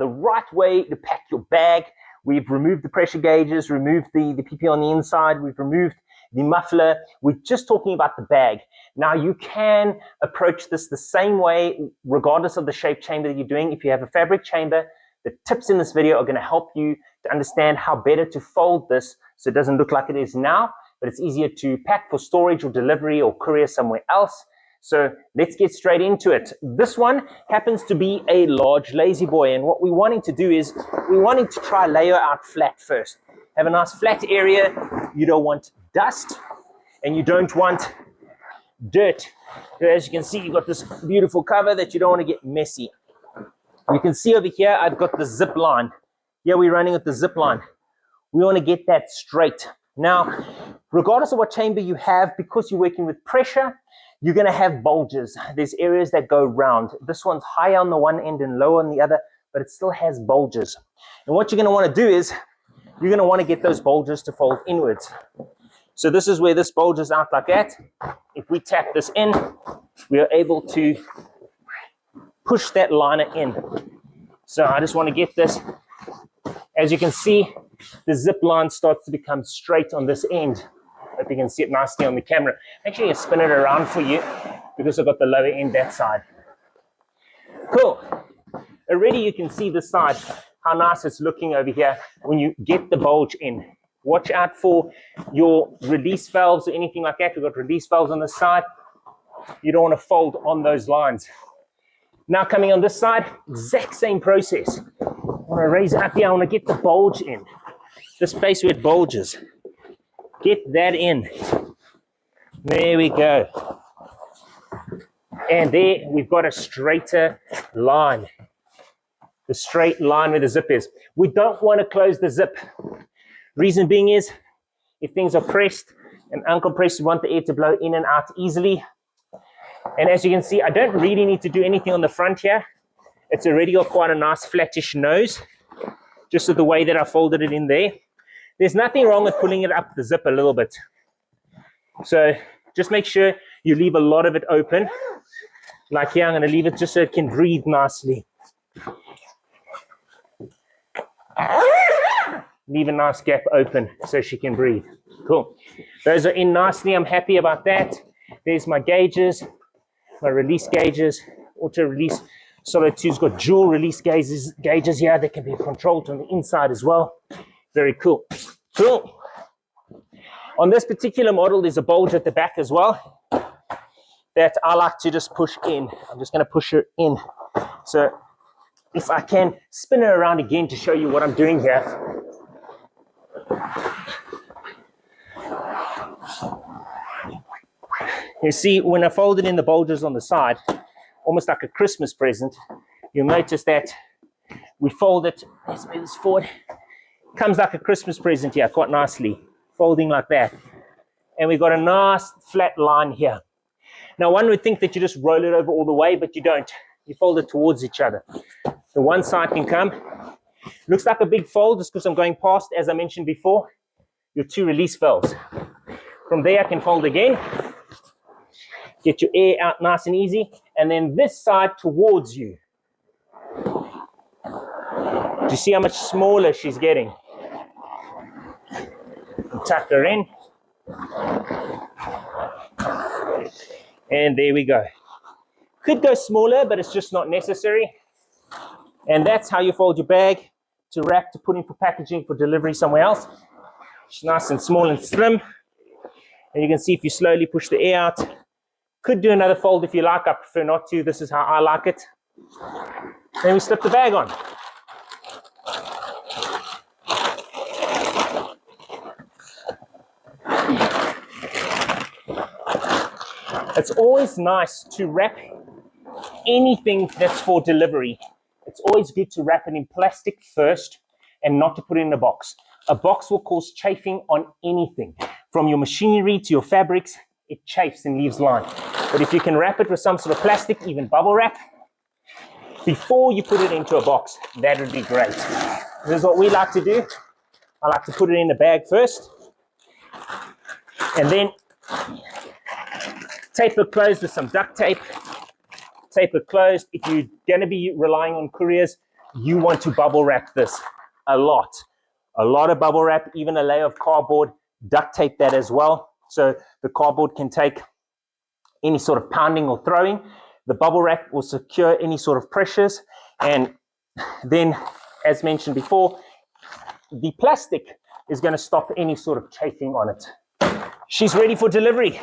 the right way to pack your bag. We've removed the pressure gauges, removed the PP on the inside, we've removed the muffler. We're just talking about the bag. Now you can approach this the same way regardless of the shape chamber that you're doing. If you have a fabric chamber, the tips in this video are going to help you to understand how better to fold this so it doesn't look like it is now, but it's easier to pack for storage or delivery or courier somewhere else. So let's get straight into it. This one happens to be a large lazy boy, and what we're wanting to do is we're wanting to try layer out flat first. Have a nice flat area. You don't want dust and you don't want dirt. As you can see, you've got this beautiful cover that you don't want to get messy. You can see over here, I've got the zip line. Here we're running with the zip line. We want to get that straight. Now, regardless of what chamber you have, because you're working with pressure, you're going to have bulges. There's areas that go round. This one's higher on the one end and lower on the other, but it still has bulges. And what you're going to want to do is you're going to want to get those bulges to fold inwards. So this is where this bulges out like that. If we tap this in, we are able to push that liner in. So I just want to get this. As you can see, the zip line starts to become straight on this end. Hope you can see it nicely on the camera. Actually, I spin it around for you because I've got the lower end that side. Cool. Already you can see the side, how nice it's looking over here when you get the bulge in. Watch out for your release valves or anything like that. We've got release valves on the side. You don't want to fold on those lines. Now coming on this side, exact same process. I want to raise it up here. I want to get the bulge in. The space where it bulges. Get that in. There we go. And there we've got a straighter line. The straight line where the zip is. We don't want to close the zip. Reason being is, if things are pressed and uncompressed, you want the air to blow in and out easily. And as you can see, I don't really need to do anything on the front here. It's already got quite a nice flattish nose, just with the way that I folded it in there. There's nothing wrong with pulling it up the zip a little bit. So just make sure you leave a lot of it open. Like here, I'm going to leave it just so it can breathe nicely. Leave a nice gap open so she can breathe. Cool. Those are in nicely. I'm happy about that. There's my gauges, my release gauges, auto release. Solid 2's got dual release gauges here that can be controlled on the inside as well. Very cool. Cool. On this particular model, there's a bulge at the back as well that I like to just push in. I'm just going to push her in. So if I can spin her around again to show you what I'm doing here. You see, when I folded in the bulges on the side, almost like a Christmas present, you'll notice that we fold it, let's move this forward, comes like a Christmas present here, quite nicely, folding like that. And we've got a nice flat line here. Now, one would think that you just roll it over all the way, but you don't. You fold it towards each other. The one side can come. Looks like a big fold just because I'm going past, as I mentioned before, your two release valves. From there, I can fold again. Get your air out nice and easy. And then this side towards you. Do you see how much smaller she's getting? Tuck her in. And there we go. Could go smaller, but it's just not necessary. And that's how you fold your bag to wrap, to put in for packaging, for delivery somewhere else. It's nice and small and slim. And you can see if you slowly push the air out. Could do another fold if you like. I prefer not to. This is how I like it. Then we slip the bag on. It's always nice to wrap anything that's for delivery. It's always good to wrap it in plastic first and not to put it in a box. A box will cause chafing on anything. From your machinery to your fabrics, it chafes and leaves line. But if you can wrap it with some sort of plastic, even bubble wrap, before you put it into a box, that would be great. This is what we like to do. I like to put it in the bag first. And then tape it closed with some duct tape. Tape it closed. If you're going to be relying on couriers, you want to bubble wrap this a lot of bubble wrap, even a layer of cardboard, duct tape that as well. So the cardboard can take any sort of pounding or throwing. The bubble wrap will secure any sort of pressures. And then, as mentioned before, the plastic is going to stop any sort of chafing on it. She's ready for delivery.